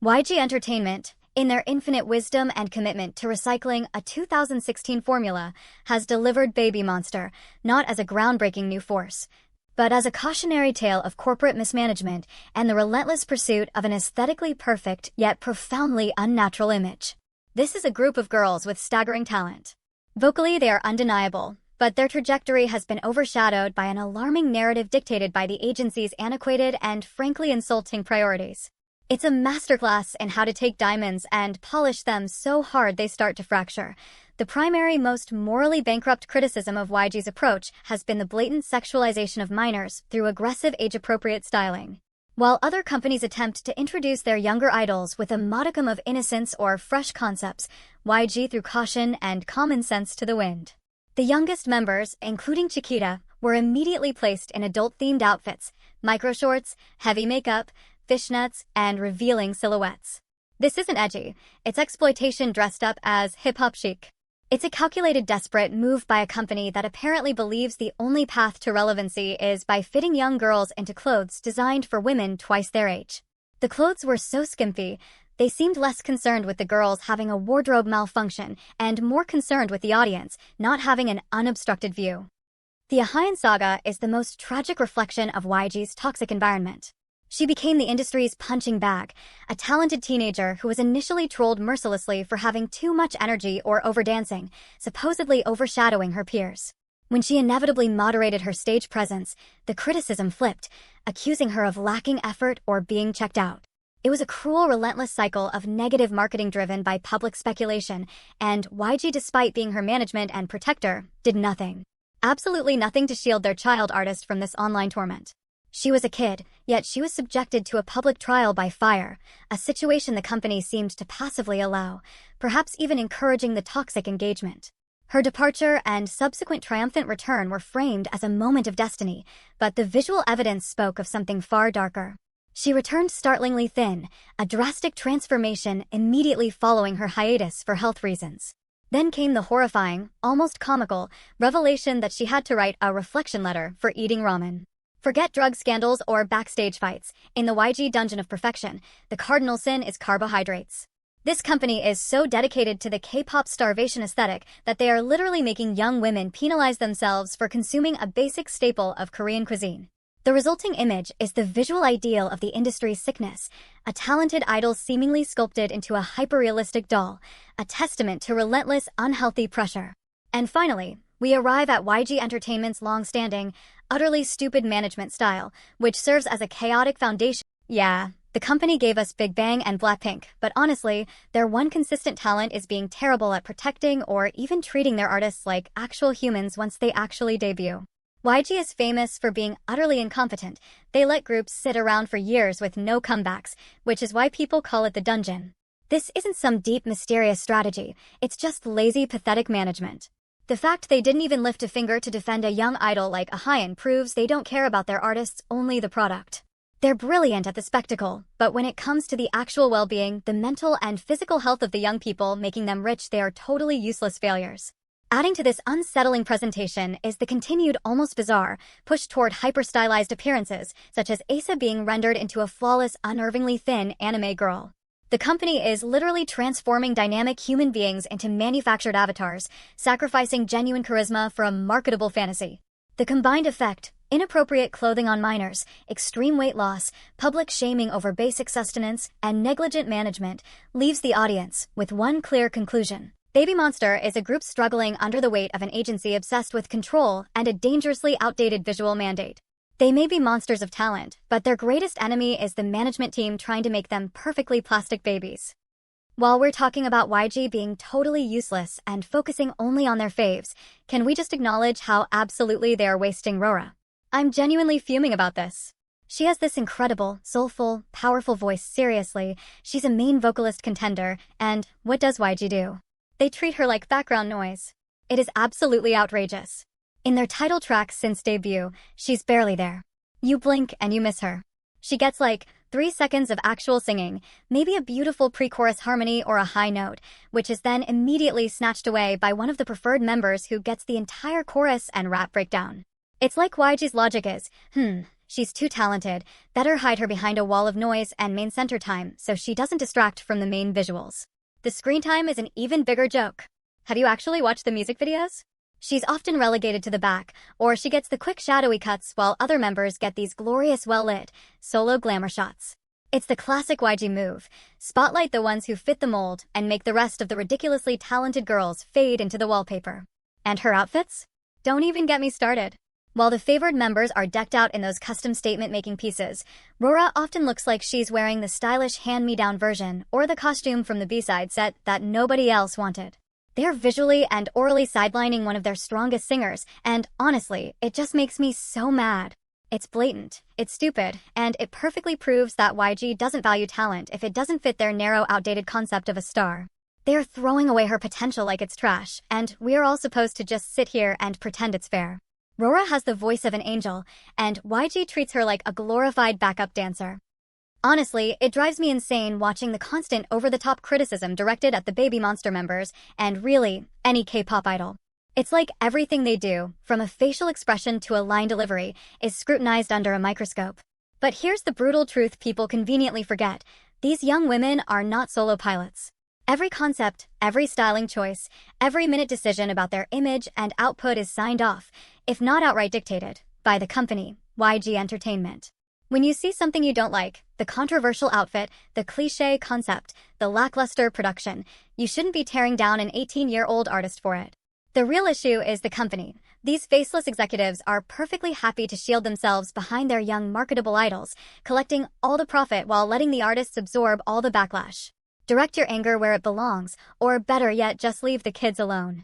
YG Entertainment, in their infinite wisdom and commitment to recycling a 2016 formula, has delivered Baby Monster, not as a groundbreaking new force, but as a cautionary tale of corporate mismanagement and the relentless pursuit of an aesthetically perfect yet profoundly unnatural image. This is a group of girls with staggering talent. Vocally, they are undeniable, but their trajectory has been overshadowed by an alarming narrative dictated by the agency's antiquated and frankly insulting priorities. It's a masterclass in how to take diamonds and polish them so hard they start to fracture. The primary, most morally bankrupt criticism of YG's approach has been the blatant sexualization of minors through aggressive age-appropriate styling. While other companies attempt to introduce their younger idols with a modicum of innocence or fresh concepts, YG threw caution and common sense to the wind. The youngest members, including Chiquita, were immediately placed in adult-themed outfits, micro-shorts, heavy makeup, fishnets, and revealing silhouettes. This isn't edgy, it's exploitation dressed up as hip-hop chic. It's a calculated, desperate move by a company that apparently believes the only path to relevancy is by fitting young girls into clothes designed for women twice their age. The clothes were so skimpy, they seemed less concerned with the girls having a wardrobe malfunction and more concerned with the audience not having an unobstructed view. The Ayan saga is the most tragic reflection of YG's toxic environment. She became the industry's punching bag, a talented teenager who was initially trolled mercilessly for having too much energy or overdancing, supposedly overshadowing her peers. When she inevitably moderated her stage presence, the criticism flipped, accusing her of lacking effort or being checked out. It was a cruel, relentless cycle of negative marketing driven by public speculation, and YG, despite being her management and protector, did nothing. Absolutely nothing to shield their child artist from this online torment. She was a kid, yet she was subjected to a public trial by fire, a situation the company seemed to passively allow, perhaps even encouraging the toxic engagement. Her departure and subsequent triumphant return were framed as a moment of destiny, but the visual evidence spoke of something far darker. She returned startlingly thin, a drastic transformation immediately following her hiatus for health reasons. Then came the horrifying, almost comical, revelation that she had to write a reflection letter for eating ramen. Forget drug scandals or backstage fights. In the YG Dungeon of Perfection, the cardinal sin is carbohydrates. This company is so dedicated to the K-pop starvation aesthetic that they are literally making young women penalize themselves for consuming a basic staple of Korean cuisine. The resulting image is the visual ideal of the industry's sickness, a talented idol seemingly sculpted into a hyper-realistic doll, a testament to relentless, unhealthy pressure. And finally, we arrive at YG Entertainment's long-standing, utterly stupid management style, which serves as a chaotic foundation. Yeah, the company gave us Big Bang and Blackpink, but honestly, their one consistent talent is being terrible at protecting or even treating their artists like actual humans once they actually debut. YG is famous for being utterly incompetent. They let groups sit around for years with no comebacks, which is why people call it the dungeon. This isn't some deep, mysterious strategy. It's just lazy, pathetic management. The fact they didn't even lift a finger to defend a young idol like Ayan proves they don't care about their artists, only the product. They're brilliant at the spectacle, but when it comes to the actual well-being, the mental and physical health of the young people making them rich, they are totally useless failures. Adding to this unsettling presentation is the continued, almost bizarre, push toward hyper-stylized appearances, such as Asa being rendered into a flawless, unnervingly thin anime girl. The company is literally transforming dynamic human beings into manufactured avatars, sacrificing genuine charisma for a marketable fantasy. The combined effect, inappropriate clothing on minors, extreme weight loss, public shaming over basic sustenance, and negligent management, leaves the audience with one clear conclusion. Baby Monster is a group struggling under the weight of an agency obsessed with control and a dangerously outdated visual mandate. They may be monsters of talent, but their greatest enemy is the management team trying to make them perfectly plastic babies. While we're talking about YG being totally useless and focusing only on their faves, can we just acknowledge how absolutely they are wasting Rora? I'm genuinely fuming about this. She has this incredible, soulful, powerful voice. Seriously, she's a main vocalist contender, and what does YG do? They treat her like background noise. It is absolutely outrageous. In their title track since debut, she's barely there. You blink and you miss her. She gets like 3 seconds of actual singing, maybe a beautiful pre-chorus harmony or a high note, which is then immediately snatched away by one of the preferred members who gets the entire chorus and rap breakdown. It's like YG's logic is, She's too talented. Better hide her behind a wall of noise and main center time so she doesn't distract from the main visuals. The screen time is an even bigger joke. Have you actually watched the music videos? She's often relegated to the back, or she gets the quick shadowy cuts while other members get these glorious well-lit, solo glamour shots. It's the classic YG move. Spotlight the ones who fit the mold and make the rest of the ridiculously talented girls fade into the wallpaper. And her outfits? Don't even get me started. While the favored members are decked out in those custom statement-making pieces, Rora often looks like she's wearing the stylish hand-me-down version or the costume from the B-side set that nobody else wanted. They're visually and orally sidelining one of their strongest singers, and honestly, it just makes me so mad. It's blatant, it's stupid, and it perfectly proves that YG doesn't value talent if it doesn't fit their narrow, outdated concept of a star. They're throwing away her potential like it's trash, and we're all supposed to just sit here and pretend it's fair. Rora has the voice of an angel, and YG treats her like a glorified backup dancer. Honestly, it drives me insane watching the constant over-the-top criticism directed at the BABYMONSTER members, and really, any K-pop idol. It's like everything they do, from a facial expression to a line delivery, is scrutinized under a microscope. But here's the brutal truth people conveniently forget. These young women are not solo pilots. Every concept, every styling choice, every minute decision about their image and output is signed off, if not outright dictated, by the company, YG Entertainment. When you see something you don't like, the controversial outfit, the cliché concept, the lackluster production, you shouldn't be tearing down an 18-year-old artist for it. The real issue is the company. These faceless executives are perfectly happy to shield themselves behind their young marketable idols, collecting all the profit while letting the artists absorb all the backlash. Direct your anger where it belongs, or better yet, just leave the kids alone.